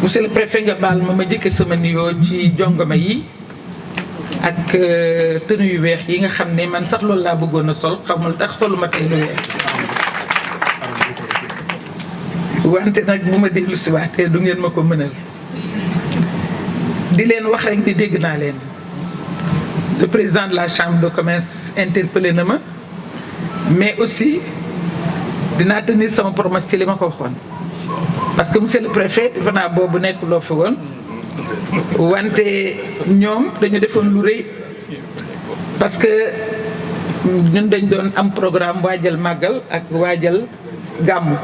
monsieur le préfet nga baal ma jëkke sama nuyoo ci jongoma yi ak tenue yu weex yi nga xam ne man sax loolu laa bëggoon a sol xamul tax soluma tey lu weex wante nag bu ma dellu si waatee du ngeen ma ko mënal di leen wax rek ni dégg naa leen le président de la chambre de commerce interpellé na ma mais aussi dinaa tenir sama promesse ci li ma ko waxoon parce que monsieur le préfet defe naa boobu nekk loo fi woon wante ñoom dañu defoon lu rëy parce que ñun dañ doon am programme waajal màggal ak waajal gàmmu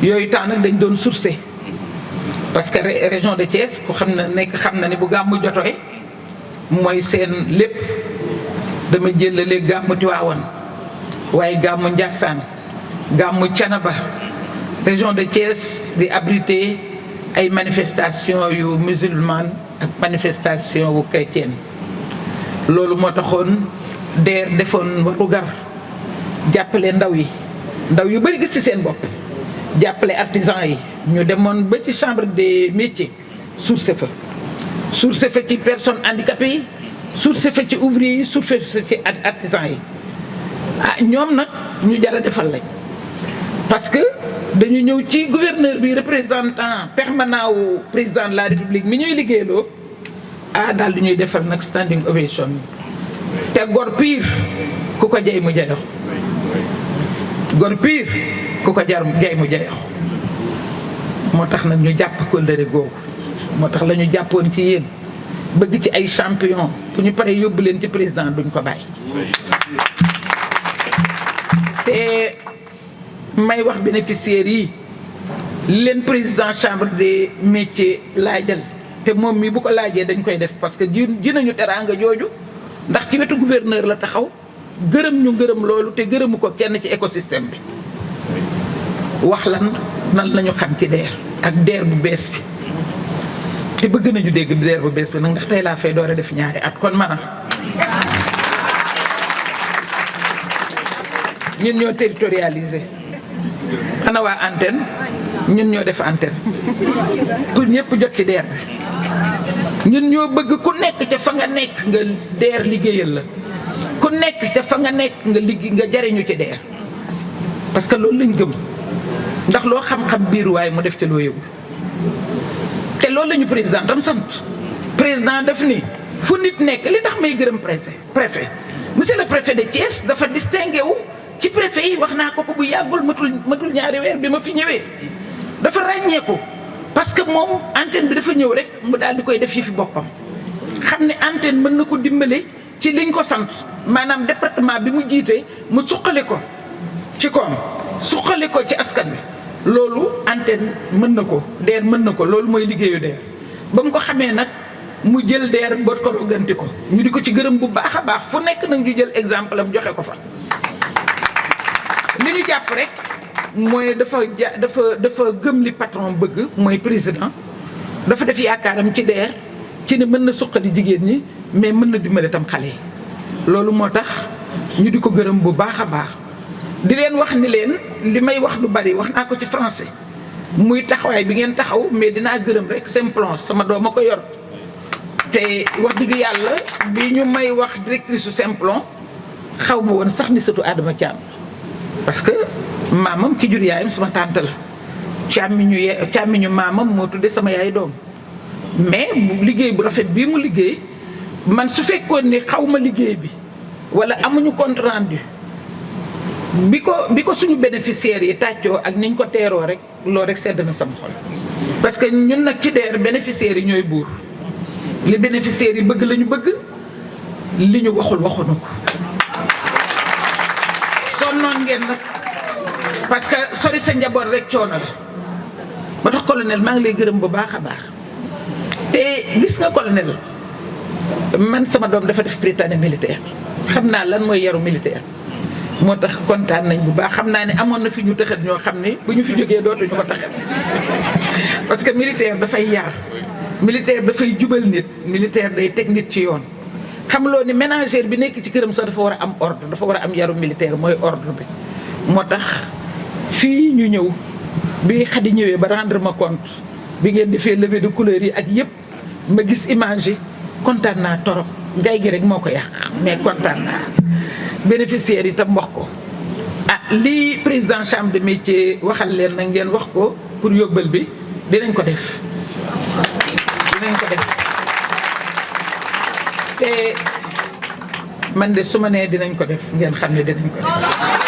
yooyu temps nag dañ doon sourcé parce que région de Thiès ku xam na ni bu gàmmu jotee mooy seen lépp dama jëlale gàmmu Tiwaawan waaye gàmmu Ndiassane gàmmu Thiénaba région de Thiès di abriter ay manifestation yu musulmane ak manifestation wu chrétienne loolu moo taxoon DER defoon warugar jàppale ndaw yu bari gis ci seen bopp jàppale artisan yi ñu demoon ba ci chambre des métiers sourcé fa ci personnes handicapées yi sourcé fa ci ouvriers yi sourcé fa ci artisan yi ñoom nag ñu jar a defal lañ parce que dañu ñëw ci gouverneur bi représentant permanent wu président de la république mi ñuy liggéeyloo daal di ñuy defal nag standing ovation te gor pire ku ko jay mu jayox gor pire ku ko jay mu jayox moo tax nag ñu jàpp kóllëre googu moo tax la ñu jàppoon ci yéen bëgg ci ay champion bu ñu paree yóbbu leen ci président duñ ko bàyyi te may wax bénéficiaires yi leen président chambre des métiers laajal te moom mi bu ko laajee dañ koy def parce que ji nañu teraanga jooju ndax ci wetu gouverneur la taxaw gërëm ñu gërëm loolu te gërëmu ko kenn ci écosystème bi wax lan nan lañu xam ci DER ak DER bu bees bi te bëgg nañu dégg DER bu bees bi nag ndax tey laa fay door a def ñaari at kon mana ñun ñoo territorialisé ana waa antenne ñun ñoo def antenne pour ñëpp jot ci DER bi ñun ñoo bëgg ku nekk ca fa nga nekk nga DER liggéeyal la ku nekk ca fa nga nekk nga jariñu ci DER parce que loolu lañ gëm ndax loo xam-xam biiru waaye mu def ca loo yëgul te loolu lañu président tam sant président daf ni fu nit nekk li tax may gërëm préfet monsieur le préfet de Thiès dafa distingué wu ci préfet yi wax naa ko bu yàggul matul ñaari weer bi ma fi ñëwee dafa ràññeeku parce que moom antenne bi dafa ñëw rek mu daal di koy def yi fi boppam xam ne antenne mën na ko dimbale ci liñ ko sant maanaam département bi mu jiite mu suqali ko ci koom suqali ko ci askan wi loolu antenne mën na ko DER mën na ko loolu mooy liggéeyu DER ba mu ko xamee nag mu jël DER boot ko roganti ko ñu di ko ci gërëm bu baax a baax fu nekk nag ñu jël exemple am joxe ko fa li ñu jàpp rek mooy dafa gëm li patron bëgg mooy président dafa def yaakaaram ci DER ci ne mën na suqali jigéen ñi mais mën na dimbale tam xale yi loolu moo tax ñu di ko gërëm bu baax a baax di leen wax ni leen li may wax du bari wax naa ko ci français muy taxawaay bi ngeen taxaw mais dinaa gërëm rek Simplon sama doom a ko yor te wax dëgg yàlla bi ñu may wax directrice su Simplon xaw ma woon sax ni sëtu Adama Thiam parce que maamam ki jur yaayam sama tante la càmmiñu maamam moo tudde sama yaay doom mais liggéey bu rafet bii mu liggéey man su fekkoon ni xaw ma liggéey bi wala amuñu compte rendu bi ko suñu bénéficiaires yi tàccoo ak niñ ko teeroo rek loolu rek sedd na sama xol parce que ñun nag ci DER bénéficiaires yi ñooy buur li bénéficiaires yi bëgg lañu bëgg li ñu waxuñu ko sonnoon ngeen nag parce que sori sa njaboot rek coono la ba tax colonel maa ngi lay gërëm bu baax a baax te gis nga colonel man sama doom dafa def Prytanée militaire xam naa lan mooy yaru militaire moo tax kontaan nañ bu baax xam naa ne amoon na fi ñu tëxat ñoo xam ne bu ñu fi jógee dootuñu ko taxat parce que militaire dafay yar militaire dafay jubal nit militaire day teg nit ci yoon xam loo ni ménagère bi nekk ci këram sax dafa war a am ordre dafa war a am yaru militaire mooy ordre bi moo tax fii ñu ñëw bi Xadi ñëwee ba rendre ma compte bi ngeen defee levée de couleur yi ak yëpp ma gis image yi kontaan naa torop ngay gi rek moo ko yàq mais kontaan naa bénéficiaires yi tam wax ko lii président chambre de métier waxal leen na ngeen wax ko pour yóbbal bi dinañ ko def te man de su ma nee dinañ ko def ngeen xam ne dinañ ko def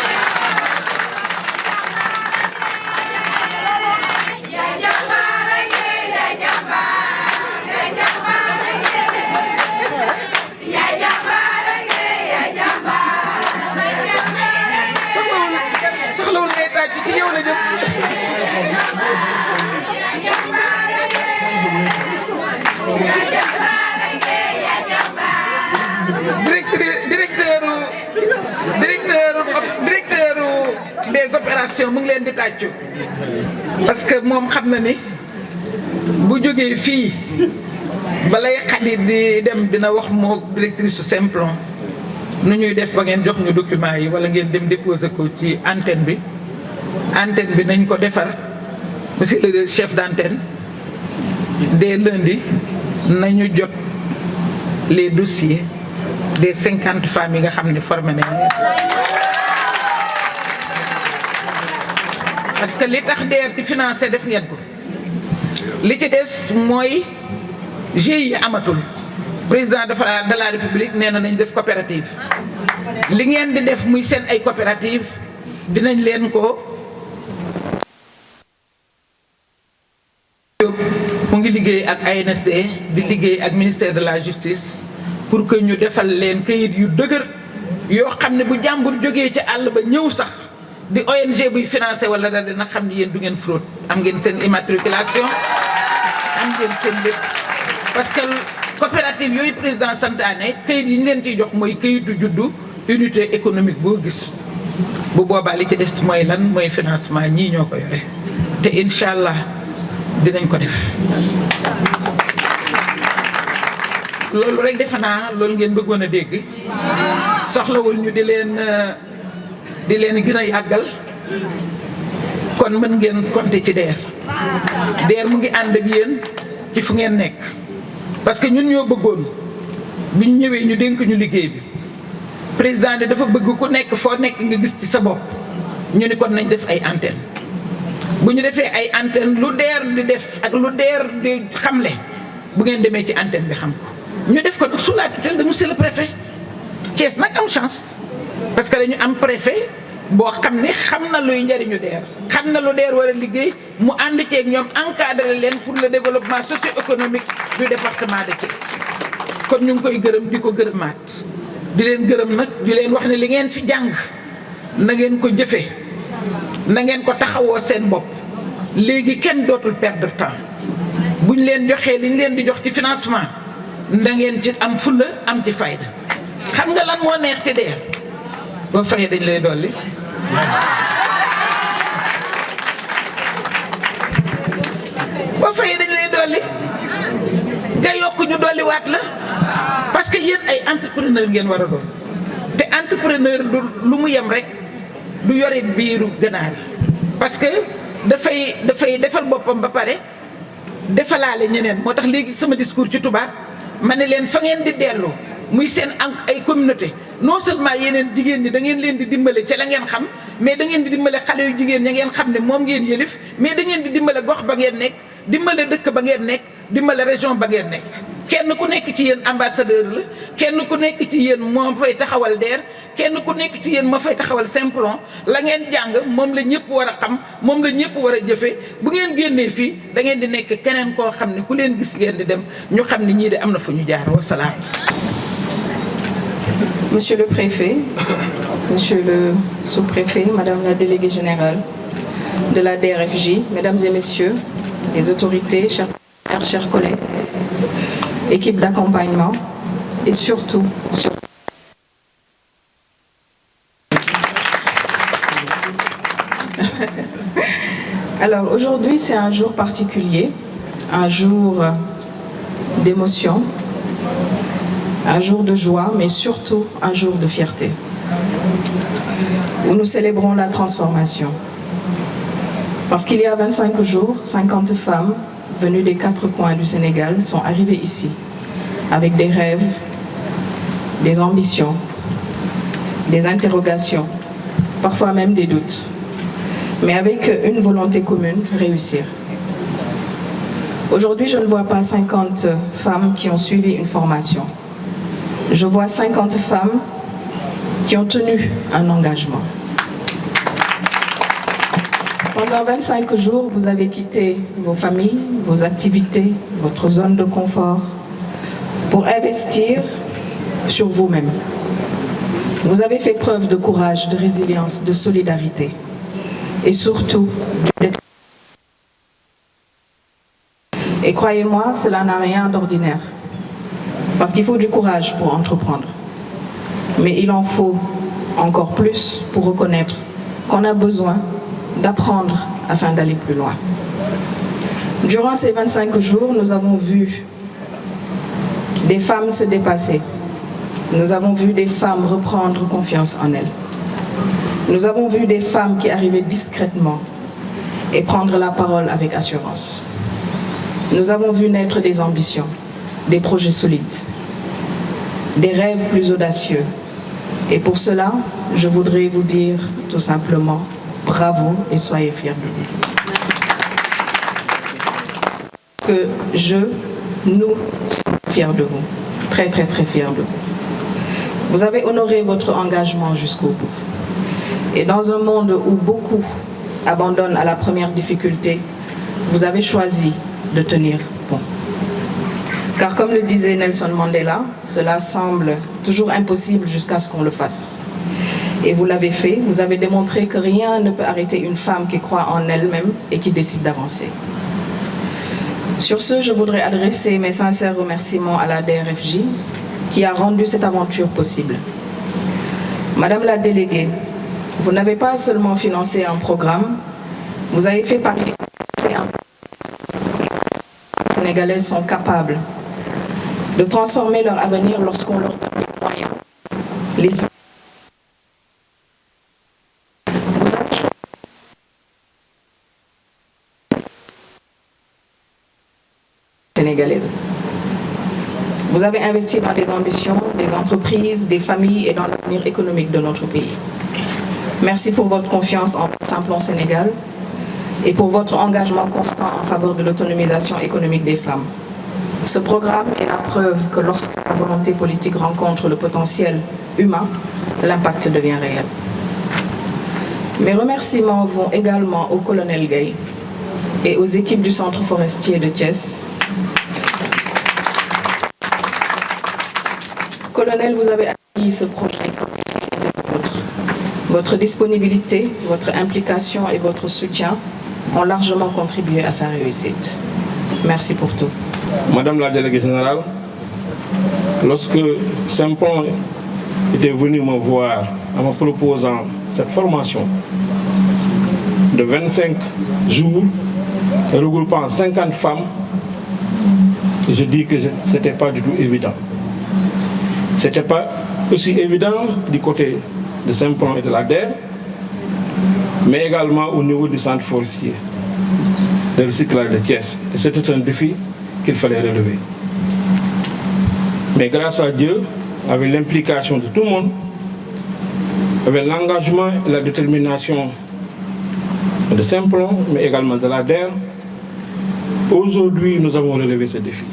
des opérations mu ngi leen di tàccu parce que moom xam na ni bu jógee fii balay xadi di dem dina wax moo directrice su Simplon nu ñuy def ba ngeen jox ñu documents yi wala ngeen dem déposer ko ci antenne bi nañ ko defar monsieur le chef d'antenne dès lundi nañu jot les dossiers des 50 femmes yi nga xam ne formé nañ leen parce que li tax DER di financé def ngeen ko li ci des mooy GIE amatul président de la république nee na nañ def coopérative li ngeen di def muy seen ay coopérative dinañ leen ko mu ngi liggéey ak ANSD di liggéey ak ministère de la justice pour que ñu defal leen kayit yu dëgër yoo xam ne bu jàmbur jógee ci àll ba ñëw sax di ONG buy financé wala dara dina xam ni yéen du ngeen fraude am ngeen seen immatriculation am ngeen seen lépp parce que coopérative yooyu président santaane kayit yi ñu leen ciy jox mooy kayitu juddu unité économique boo gis bu boobaa li ci def mooy lan mooy financement ñii ñoo ko yore te incha allah dinañ ko def loolu rek defe naa loolu ngeen bëggoon a dégg soxlawul ñu di leen gën a yàggal kon mën ngeen compter ci DER mu ngi ànd ak yéen ci fu ngeen nekk parce que ñun ñoo bëggoon bi ñu ñëwee ñu dénk ñu liggéey bi président de dafa bëgg ku nekk foo nekk nga gis ci sa bopp ñu ni kon nañ def ay antenne bu ñu defee ay antenne lu DER di def ak lu DER di xamle bu ngeen demee ci antenne bi xam ko ñu def ko nag sous la tutelle de monsieur le préfet Thiès nag am chance parce que dañu am préfet boo xam ne xam na luy njariñu DER xam na lu DER war a liggéey mu ànd ceeg ñoom encadré leen pour le développement socio-économique du département de Thiès kon ñu ngi koy gërëm di ko gërëmaat di leen gërëm nag di leen wax ne li ngeen fi jàng na ngeen ko jëfee na ngeen ko taxawoo seen bopp léegi kenn dootul perdre temps bu ñu leen joxee li ñu leen di jox ci financement na ngeen ci am fulla am ci fayda xam nga lan moo neex ci DER boo fayee dañ lay dolli boo fayee dañ lay dolli nga yokk ñu dolli waat la parce que yéen ay entrepreneur ngeen war a doon te entrepreneur du lu mu yem rek du yore biiru ganaar parce que dafay defal boppam ba pare defalaale ñeneen moo tax léegi sama discours ci tubaab ma ne leen fa ngeen di delloo muy seen ay communauté non seulement yeneen jigéen ñi da ngeen leen di dimbale ca la ngeen xam mais da ngeen di dimbale xale yu jigéen ña ngeen xam ne moom ngeen yëlif mais da ngeen di dimbale gox ba ngeen nekk dimbale dëkk ba ngeen nekk dimbale région ba ngeen nekk kenn ku nekk ci yéen ambassadeur la kenn ku nekk ci yéen moo fay taxawal DER kenn ku nekk ci yéen moo fay taxawal Simplon la ngeen jàng moom la ñëpp war a xam moom la ñëpp war a jëfe bu ngeen génnee fii da ngeen di nekk keneen koo xam ne ku leen gis ngeen di dem ñu xam ne ñii de am na fu ñu jaar wasalaam. Monsieur le préfet, monsieur le sous-préfet, madame la déléguée générale de la DERFJ, mesdames et messieurs, les autorités, chers collègues, équipe d'accompagnement et surtout alors aujourd'hui c'est un jour particulier, un jour d'émotion, un jour de joie, mais surtout un jour de fierté, où nous célébrons la transformation. Parce qu'il y a 25 jours, 50 femmes venus des 4 coins du Sénégal sont arrivés ici avec des rêves, des ambitions, des interrogations, parfois même des doutes, mais avec une volonté commune, réussir. Aujourd'hui, je ne vois pas 50 femmes qui ont suivi une formation. Je vois 50 femmes qui ont tenu un engagement. Pendant 25 jours, vous avez quitté vos familles, vos activités, votre zone de confort pour investir sur vous-même. Vous avez fait preuve de courage, de résilience, de solidarité et surtout de... Et croyez-moi, cela n'a rien d'ordinaire parce qu'il faut du courage pour entreprendre. Mais il en faut encore plus pour reconnaître qu'on a besoin d'apprendre afin d'aller plus loin. Durant ces 25 jours, nous avons vu des femmes se dépasser. Nous avons vu des femmes reprendre confiance en elles. Nous avons vu des femmes qui arrivaient discrètement et prendre la parole avec assurance. Nous avons vu naître des ambitions, des projets solides, des rêves plus audacieux. Et pour cela, je voudrais vous dire tout simplement bravo et soyez fiers de vous. Nous sommes fiers de vous, très très très fiers de vous. Vous avez honoré votre engagement jusqu'au bout. Et dans un monde où beaucoup abandonnent à la première difficulté, vous avez choisi de tenir bon. Car comme le disait Nelson Mandela, cela semble toujours impossible jusqu'à ce qu'on le fasse. Et vous l'avez fait, vous avez démontré que rien ne peut arrêter une femme qui croit en elle-même et qui décide d'avancer. Sur ce, je voudrais adresser mes sincères remerciements à la DRFJ qui a rendu cette aventure possible. Madame la déléguée, vous n'avez pas seulement financé un programme, vous avez fait parier que les Sénégalaises sont capables de transformer leur avenir lorsqu'on leur donne les moyens, les outils. Sénégalaise. Vous avez investi dans des ambitions, des entreprises, des familles et dans l'avenir économique de notre pays. Merci pour votre confiance en Simplon Sénégal et pour votre engagement constant en faveur de l'autonomisation économique des femmes. Ce programme est la preuve que lorsque la volonté politique rencontre le potentiel humain, l'impact devient réel. Mes remerciements vont également au colonel Gaye et aux équipes du Centre forestier de Thiès. Colonel, vous avez accueilli ce projet comme s'il était le vôtre. Votre disponibilité, votre implication et votre soutien ont largement contribué à sa réussite. Merci pour tout. Madame la déléguée générale, lorsque Simplon était venu me voir en me proposant cette formation de 25 jours regroupant 50 femmes, je dis que ce n'était pas du tout évident. Ce n'était pas aussi évident du côté de Simplon et de la DER, mais également au niveau du centre forestier de recyclage de Thiès. Et c'était un défi qu'il fallait relever. Mais grâce à Dieu, avec l'implication de tout le monde, avec l'engagement et la détermination de Simplon, mais également de la DER, aujourd'hui nous avons relevé ce défi.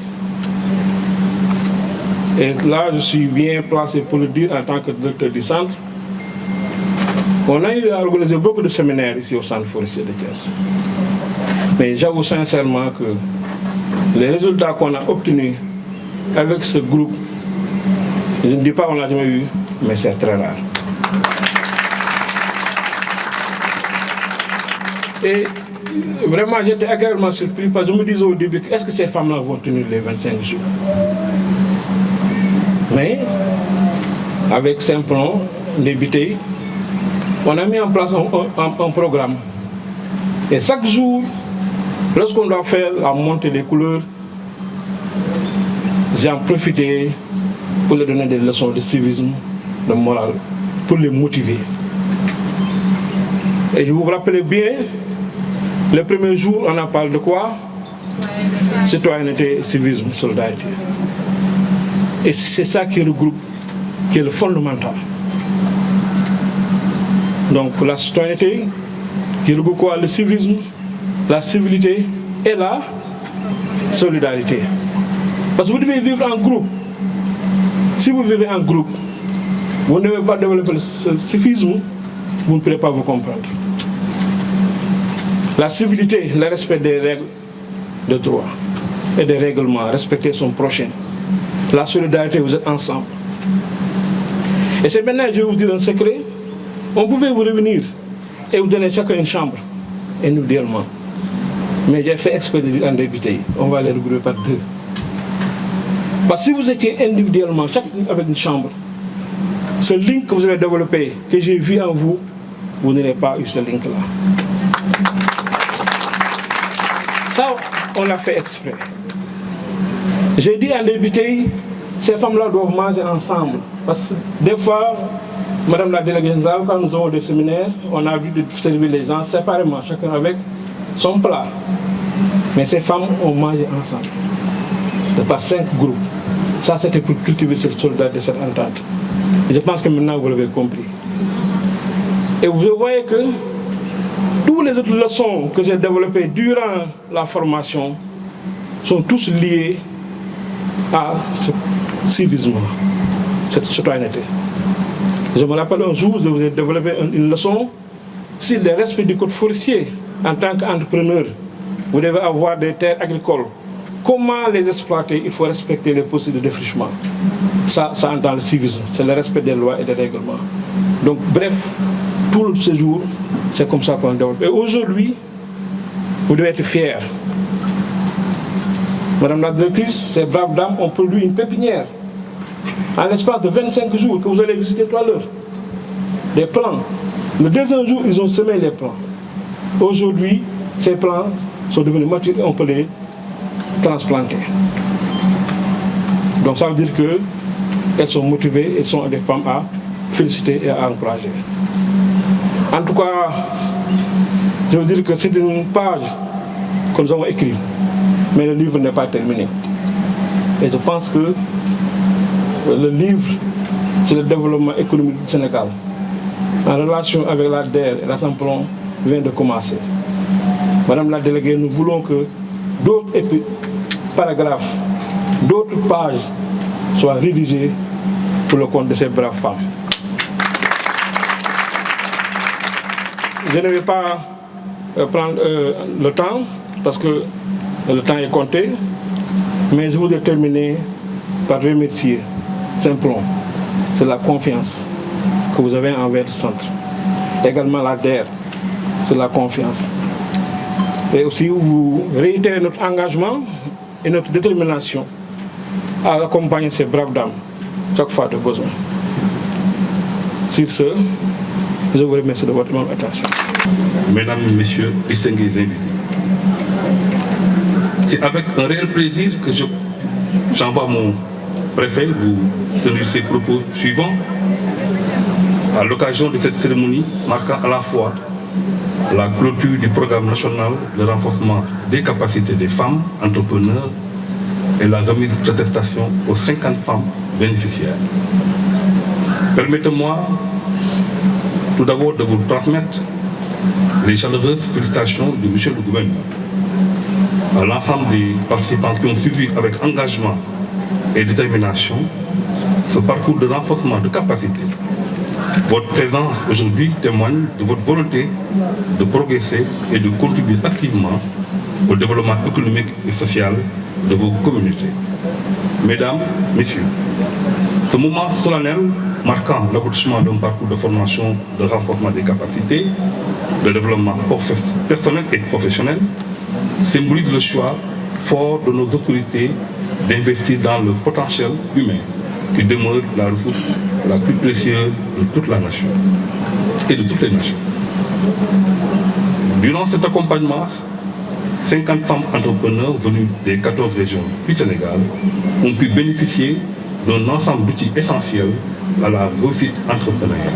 Et là, je suis bien placé pour le dire en tant que directeur du centre. On a eu à organiser beaucoup de séminaires ici au centre forestier de Thiès. Mais j'avoue sincèrement que les résultats qu'on a obtenus avec ce groupe, je ne dis pas qu'on ne l'a jamais eu, mais c'est très rare. Et vraiment, j'étais agréablement surpris parce que je me disais au début, est-ce que ces femmes-là vont tenir les 25 jours? Mais avec Simplon, débuté, on a mis en place un programme. Et chaque jour, lorsqu'on doit faire la montée des couleurs, j'en profitais pour leur donner des leçons de civisme, de morale, pour les motiver. Et je vous rappelle bien, le premier jour, on a parlé de quoi? citoyenneté, civisme, solidarité. Et c'est ça qui regroupe, qui est le fondamental. Donc la citoyenneté, qui regroupe quoi? Le civisme, la civilité et la solidarité. Parce que vous devez vivre en groupe. Si vous vivez en groupe, vous ne devez pas développer le civisme, vous ne pourrez pas vous comprendre. La civilité, le respect des règles de droit et des règlements, respecter son prochain. La solidarité, vous êtes ensemble. Et c'est maintenant, je vais vous dire un secret. On pouvait vous revenir et vous donner chacun une chambre, individuellement. Mais j'ai fait exprès de dire en député, on va les regrouper par deux. Parce que si vous étiez individuellement, chacun avec une chambre, ce lien que vous avez développé, que j'ai vu en vous, vous n'aurez pas eu ce lien-là. Ça, on l'a fait exprès. J'ai dit en député, ces femmes-là doivent manger ensemble. Parce que des fois, Madame la déléguée générale, quand nous avons des séminaires, on a vu de servir les gens séparément, chacun avec son plat. Mais ces femmes ont mangé ensemble. C'est pas 5 groupes. Ça, c'était pour cultiver cette solidarité, cette entente. Et je pense que maintenant, vous l'avez compris. Et vous voyez que toutes les autres leçons que j'ai développées durant la formation sont tous liées à ce civisme, cette citoyenneté. Je me rappelle un jour, je vous ai développé une leçon sur le respect du code forestier. En tant qu'entrepreneur, vous devez avoir des terres agricoles. Comment les exploiter? Il faut respecter les procédures de défrichement. Ça entend le civisme, c'est le respect des lois et des règlements. Donc bref, tout le séjour, c'est comme ça qu'on développe. Et aujourd'hui, vous devez être fiers. Madame la directrice, ces braves dames ont produit une pépinière en l'espace de 25 jours que vous allez visiter tout à l'heure. Des plants. Le deuxième jour, ils ont semé les plants. Aujourd'hui, ces plants sont devenus matures et on peut les transplanter. Donc ça veut dire qu'elles sont motivées et sont des femmes à féliciter et à encourager. En tout cas, je veux dire que c'est une page que nous avons écrite, mais le livre n'est pas terminé. Et je pense que le livre, c'est le développement économique du Sénégal. En relation avec la DER et l'Assemblée vient de commencer. Madame la déléguée, nous voulons que d'autres paragraphes, d'autres pages soient rédigées pour le compte de ces braves femmes. Je ne vais pas prendre le temps, parce que le temps est compté, mais je voudrais terminer par remercier simplement, c'est la confiance que vous avez envers le centre. Également la DER, c'est la confiance. Et aussi vous réitérez notre engagement et notre détermination à accompagner ces braves dames chaque fois de besoin. Sur ce, je vous remercie de votre attention. Mesdames et messieurs, distingués invités, c'est avec un réel plaisir que j'envoie mon préfet vous tenir ses propos suivants à l'occasion de cette cérémonie marquant à la fois la clôture du programme national de renforcement des capacités des femmes entrepreneurs et la remise de l'attestation aux 50 femmes bénéficiaires. Permettez-moi tout d'abord de vous transmettre les chaleureuses félicitations de monsieur le gouverneur à l'ensemble des participants qui ont suivi avec engagement et détermination ce parcours de renforcement de capacités. Votre présence aujourd'hui témoigne de votre volonté de progresser et de contribuer activement au développement économique et social de vos communautés. Mesdames, Messieurs, ce moment solennel marquant l'aboutissement d'un parcours de formation de renforcement des capacités, de développement personnel et professionnel, symbolise le choix fort de nos autorités d'investir dans le potentiel humain qui demeure la ressource la plus précieuse de toute la nation et de toutes les nations. Durant cet accompagnement, 50 femmes entrepreneurs venues des 14 régions du Sénégal ont pu bénéficier d'un ensemble d'outils essentiels à la réussite entrepreneuriale.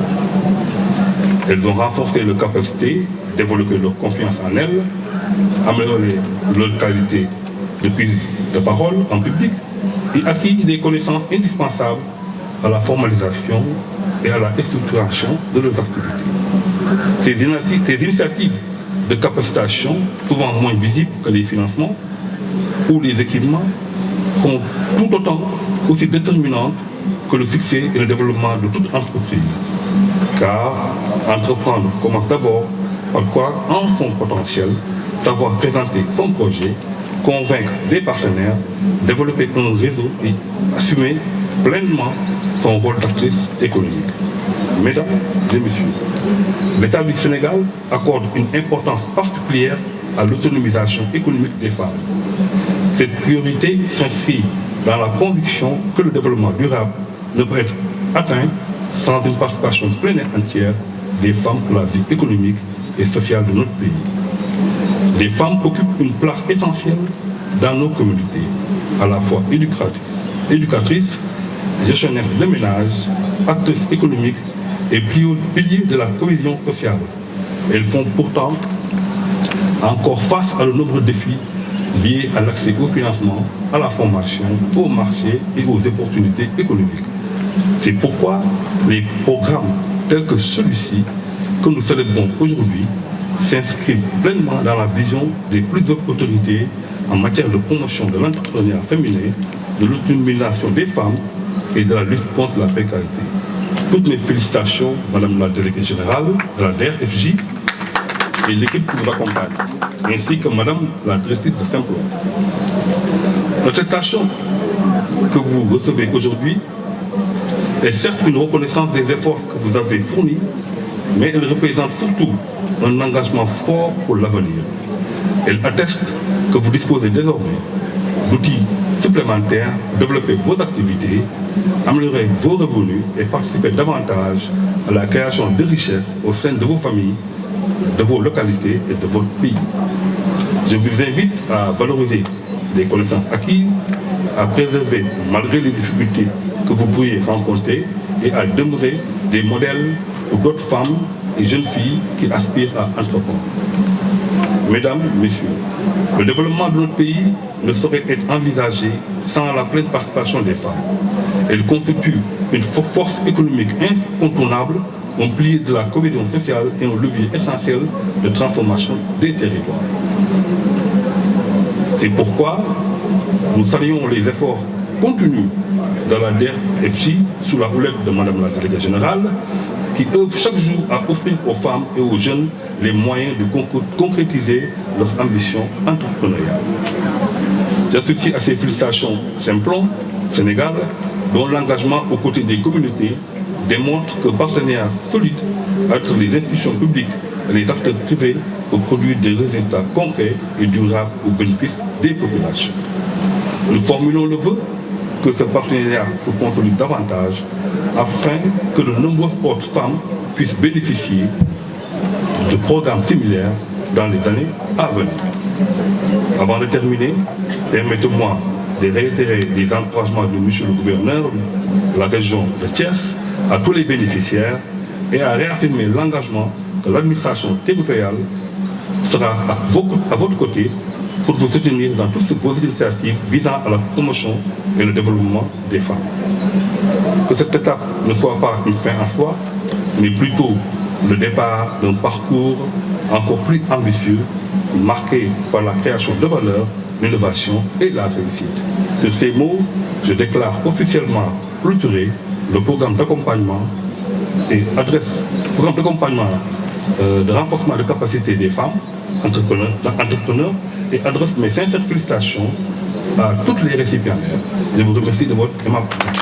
Elles ont renforcé leur capacité, développé leur confiance en elles, amélioré leur qualité de prise de parole en public et acquis des connaissances indispensables à la formalisation et à la structuration de leurs activités. Ces initiatives de capacitation, souvent moins visibles que les financements ou les équipements, sont tout autant aussi déterminantes que le succès et le développement de toute entreprise. Car entreprendre commence d'abord par croire en son potentiel, savoir présenter son projet, convaincre des partenaires, développer un réseau et assumer pleinement son rôle d'actrice économique. Mesdames et messieurs, l'État du Sénégal accorde une importance particulière à l'autonomisation économique des femmes. Cette priorité s'inscrit dans la conviction que le développement durable ne peut être atteint sans une participation pleine et entière des femmes à la vie économique et sociale de notre pays. Les femmes occupent une place essentielle dans nos communautés, à la fois éducatrices, gestionnaires de ménage, actrices économiques et piliers de la cohésion sociale. Elles font pourtant encore face à de nombreux défis liés à l'accès au financement, à la formation, au marché et aux opportunités économiques. C'est pourquoi les programmes tels que celui-ci, que nous célébrons aujourd'hui, s'inscrivent pleinement dans la vision des plus hautes autorités en matière de promotion de l'entrepreneuriat féminin, de l'autonomisation des femmes et de la lutte contre la précarité. Toutes mes félicitations, Madame la Déléguée Générale de la DRFJ et l'équipe qui vous accompagne, ainsi que Madame la Directrice de Saint-Paul. L'attestation que vous recevez aujourd'hui est certes une reconnaissance des efforts que vous avez fournis, mais elle représente surtout un engagement fort pour l'avenir. Elle atteste que vous disposez désormais d'outils supplémentaires pour développer vos activités, améliorer vos revenus et participer davantage à la création de richesses au sein de vos familles, de vos localités et de votre pays. Je vous invite à valoriser les connaissances acquises, à préserver malgré les difficultés que vous pourriez rencontrer et à demeurer des modèles pour d'autres femmes et jeunes filles qui aspirent à entreprendre. Mesdames, Messieurs, le développement de notre pays ne saurait être envisagé sans la pleine participation des femmes. Elles constituent une force économique incontournable, un pilier de la cohésion sociale et un levier essentiel de transformation des territoires. C'est pourquoi nous saluons les efforts continus dans la DRFJ sous la houlette de Madame la Déléguée Générale, qui œuvre chaque jour à offrir aux femmes et aux jeunes les moyens de concrétiser leurs ambitions entrepreneuriales. J'associe à ces félicitations Simplon, Sénégal, dont l'engagement aux côtés des communautés démontre que partenariat solide entre les institutions publiques et les acteurs privés pour produire des résultats concrets et durables au bénéfice des populations. Nous formulons le vœu que ce partenariat se consolide davantage afin que de nombreuses autres femmes puissent bénéficier de programmes similaires dans les années à venir. Avant de terminer, permettez-moi de réitérer les encouragements de M. le gouverneur de la région de Thiès à tous les bénéficiaires et à réaffirmer l'engagement que l'administration territoriale sera à votre côté pour vous soutenir dans toutes vos initiatives visant à la promotion et le développement des femmes. Que cette étape ne soit pas une fin en soi, mais plutôt le départ d'un parcours encore plus ambitieux, marqué par la création de valeur, l'innovation et la réussite. Sur ces mots, je déclare officiellement clôturé le programme d'accompagnement et de renforcement de capacité des femmes entrepreneurs et adresse mes sincères félicitations à toutes les récipiendaires. Je vous remercie de votre aimable attention.